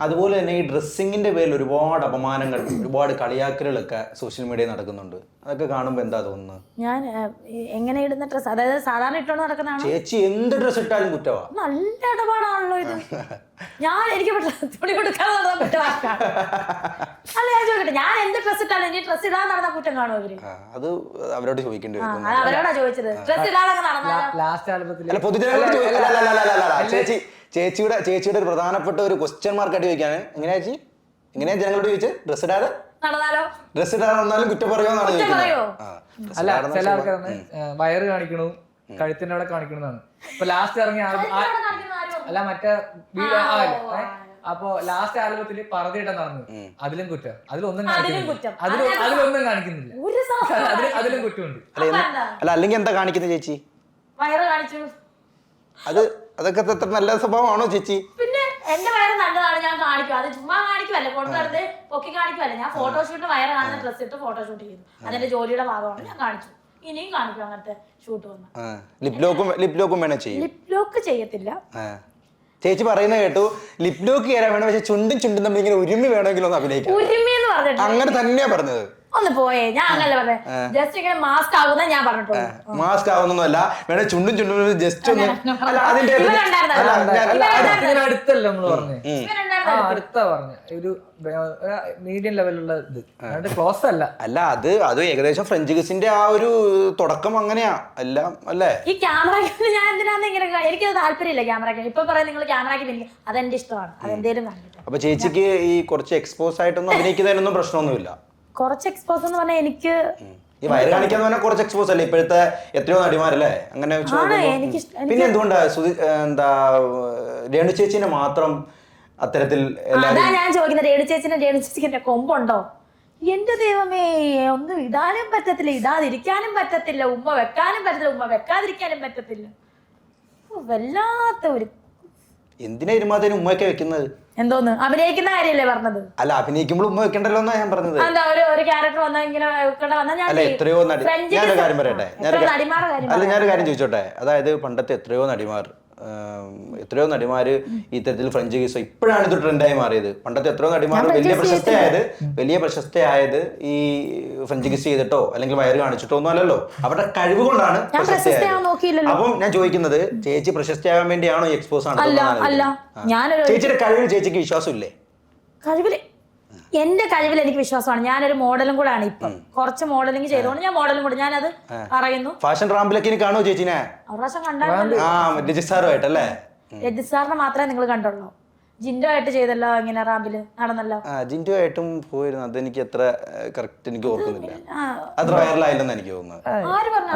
അതുപോലെ തന്നെ ഈ ഡ്രസ്സിങ്ങിന്റെ പേരിൽ ഒരുപാട് അപമാനങ്ങൾ ഒരുപാട് കളിയാക്കലുകളൊക്കെ സോഷ്യൽ മീഡിയയിൽ നടക്കുന്നുണ്ട്. അതൊക്കെ കാണുമ്പോൾ എന്താ തോന്നുന്നത്? ഞാൻ എങ്ങനെ ഇടുന്ന ഡ്രസ്സ്, അതായത് സാധാരണ ഇട്ടോണ്ട് നടക്കുന്നതാണ്. ചേച്ചി എന്ത് ഡ്രസ് ഇട്ടാലും കുറ്റവാ. നല്ല ഇടപാടാണല്ലോ ഇത്. എനിക്ക് തുണി കൊടുക്കാതെ നടന്നാൽ കുറ്റമാക്കാണ്. അല്ല ഞാൻ ചോദിക്കട്ടെ, ഞാൻ എന്ത് ഡ്രസ് ഇട്ടാലും ഇനി ഡ്രസ് ഇടാതെ നടന്ന കുറ്റം കാണുമോ അവര്? അത് അവരോട് ചോദിക്കേണ്ടി വരും. അവരോടാ ചോദിച്ചത്. ഡ്രസ് ഇടാതെ നടന്നാലോ? ലാസ്റ്റ് ആൽബത്തിൽ ചേച്ചിയുടെ ഒരു പ്രധാനപ്പെട്ട ഒരു ക്വസ്റ്റ്യൻ മാർക്ക് അടി വയ്ക്കാണ്. എങ്ങനെയാ ചേച്ചി, എങ്ങനെയാ ജനങ്ങളോട് ചോദിച്ചത്? ഡ്രസ് ഇടാതെ നടന്നാലോ? ഡ്രസ് ഇടാതെ വന്നാലും കുറ്റം പറയുമെന്നാണ് ചോദിക്കുന്നത്. അല്ല, ചില ആൾക്കാരാണ് വയറ് കാണിക്കണു, കഴുത്തിന്റെ അവിടെ കാണിക്കണമെന്നാണ്. ഇപ്പൊ ലാസ്റ്റ് ഇറങ്ങിയ അല്ല മറ്റേ അപ്പൊ ലാസ്റ്റ് ആൽബത്തില് പറതിയിട്ട നടന്നു, അതിലും കുറ്റം. അതിലൊന്നും കാണിക്കുന്നില്ല, അതിലും കുറ്റമുണ്ട്. അല്ല അല്ലെങ്കിൽ എന്താ കാണിക്കുന്നത് ചേച്ചി? വയറ് കാണിച്ചു. അതൊക്കെ അത്ര നല്ല സ്വഭാവമാണോ ചേച്ചി? പിന്നെ എന്റെ വയറ് നല്ലതാണ്, ഞാൻ കാണിക്കും. അത് ചുമ്മാ കാണിക്കുമല്ലേ, കൊണ്ടുവരുന്നത് പൊക്കി കാണിക്കുമല്ലേ. ഞാൻ ഫോട്ടോഷൂട്ട് വയറ് കാണുന്ന ഡ്രസ് ഇട്ട് ഫോട്ടോഷൂട്ട് ചെയ്തു. അതെന്റെ ജോലിയുടെ ഭാഗമാണ്, ഞാൻ കാണിച്ചു. ഇനിയും കാണിക്കും അങ്ങനത്തെ ഷൂട്ട് വന്നു. ലിപ് ലോക്കും വേണം ചെയ്യും. ലിപ് ലോക്ക് ചെയ്യത്തില്ല. ചേച്ചി പറയുന്നത് കേട്ടു, ലിപ് ലോക്ക് ചെയ്യാൻ വേണം, പക്ഷെ ചുണ്ടും തമ്മിൽ ഇങ്ങനെ ഉരുമി വേണമെങ്കിലും ഒന്ന് അഭിനയിക്കാം. ഉരുമി എന്ന് പറഞ്ഞിട്ട് അങ്ങനെ തന്നെയാ പറഞ്ഞത്. ഒന്ന് പോയേ, ഞാൻ അങ്ങനല്ല പറഞ്ഞത്. ജസ്റ്റ് ഇങ്ങനെ മാസ്ക് ആകുന്ന ഞാൻ പറഞ്ഞിട്ടുള്ളൂ. മാസ്ക് ആവുന്നൊന്നുമല്ല, വേണേ ചുണ്ടും ജസ്റ്റ് ഒന്ന്. അടുത്തല്ല നമ്മള് പറഞ്ഞത്, അടുത്ത പറഞ്ഞ ഒരു മീഡിയം ലെവലുള്ള ഇത്, ക്ലോസ് അല്ല. അല്ല അത് ഏകദേശം ഫ്രഞ്ച് കിസിന്റെ ആ ഒരു തുടക്കം അങ്ങനെയാ എല്ലാം അല്ലേ? ഈ ക്യാമറയ്ക്ക് ഞാൻ എന്തിനാന്ന് ഇങ്ങനെ, എനിക്കത് താല്പര്യമില്ല ക്യാമറയ്ക്ക്. ഇപ്പൊ പറയാം നിങ്ങൾ ക്യാമറയ്ക്ക് പിന്നെ അതെന്റെ ഇഷ്ടമാണ്, അതെന്തേലും കണ്ടിട്ട്. അപ്പൊ ചേച്ചിക്ക് ഈ കുറച്ച് എക്സ്പോസ് ആയിട്ടൊന്നും അഭിനയിക്കുന്നതിനൊന്നും പ്രശ്നമൊന്നുമില്ല? കുറച്ച് എക്സ്പോസ് എന്ന് പറഞ്ഞാൽ എനിക്ക് ഈ വയറ് കാണിക്കാന്ന് പറഞ്ഞാൽ കുറച്ച് എക്സ്പോസ് അല്ലേ ഇപ്പോഴത്തെ എത്രയോ നടിമാരല്ലേ അങ്ങനെ. പിന്നെ എന്തുകൊണ്ടാ എന്താ രേണു ചേച്ചിനെ മാത്രം അത്തരത്തിൽ? അതാ ഞാൻ ചോദിക്കുന്നത്, രേണു ചേച്ചിന്റെ കൊമ്പുണ്ടോ? എന്റെ ദൈവമേ, ഒന്നും ഇടാനും പറ്റത്തില്ല, ഇടാതിരിക്കാനും പറ്റത്തില്ല, ഉമ്മ വെക്കാനും പറ്റത്തില്ല, ഉമ്മ വെക്കാതിരിക്കാനും പറ്റത്തില്ല. വല്ലാത്ത ഒരു. എന്തിനാ ഇരുമാതിരി ഉമ്മയൊക്കെ വെക്കുന്നത്? എന്തോന്ന് അഭിനയിക്കുന്ന കാര്യല്ലേ പറഞ്ഞത്? അല്ല, അഭിനയിക്കുമ്പോൾ ഉമ്മ വെക്കണ്ടല്ലോ എന്നാ ഞാൻ പറഞ്ഞത്. എന്താ ഒരു ക്യാരക്ടർ വന്നാൽ ഇങ്ങനെ അല്ല, എത്രയോ ഞാനൊരു കാര്യം പറയട്ടെ, ഞാനൊരു കാര്യം ചോദിച്ചോട്ടെ. അതായത് പണ്ടത്തെ എത്രയോ നടിമാര് ഇത്തരത്തിൽ ഫ്രഞ്ച് കിസ് ഇപ്പോഴാണ് ഇത് ട്രെൻഡായി മാറിയത്. പണ്ടത്തെ എത്രയോ നടിമാർ വലിയ പ്രശസ്തയായത് ഈ ഫ്രഞ്ച് കിസ് ചെയ്തിട്ടോ അല്ലെങ്കിൽ വയറ് കാണിച്ചിട്ടോ ഒന്നും അല്ലല്ലോ, അവരുടെ കഴിവ് കൊണ്ടാണ് പ്രശസ്തയായത്. അപ്പം ഞാൻ ചോദിക്കുന്നത്, ചേച്ചി പ്രശസ്തയാകാൻ വേണ്ടിയാണോ ഈ എക്സ്പോസ് ആണ്? ചേച്ചിയുടെ കഴിവിൽ ചേച്ചിക്ക് വിശ്വാസം ഇല്ലേ? കഴിവില് എന്റെ കഴിവിൽ എനിക്ക് വിശ്വാസമാണ്. ഞാനൊരു മോഡലും കൂടെ ആണ്. ഇപ്പം കുറച്ച് മോഡലിംഗ് ചെയ്തോണ്ട് ഞാൻ മോഡലും കൂടെ, ഞാനത് പറയുന്നു. ഫാഷൻ റാമ്പിലൊക്കെ കാണുമോ ചേച്ചിനെ? ഒരു പ്രാവശ്യം കണ്ടായിരുന്നു. രജിസ്റ്റാറുമായിട്ടല്ലേ? രജിസ്റ്റാറിനെ മാത്രമേ നിങ്ങൾ കണ്ടുള്ളൂ. ജിൻഡോ ആയിട്ട് ചെയ്തല്ലോ, ഇങ്ങനെ റാമ്പില് നടന്നല്ലോ. ജിൻഡോ ആയിട്ടും പോയിരുന്നു. അതെനിക്ക് അത്ര കറക്റ്റ് എനിക്ക് ഓർക്കുന്നില്ല, അത്ര വൈറലായില്ലെന്ന് എനിക്ക് തോന്നുന്നത്. ആര് പറഞ്ഞു?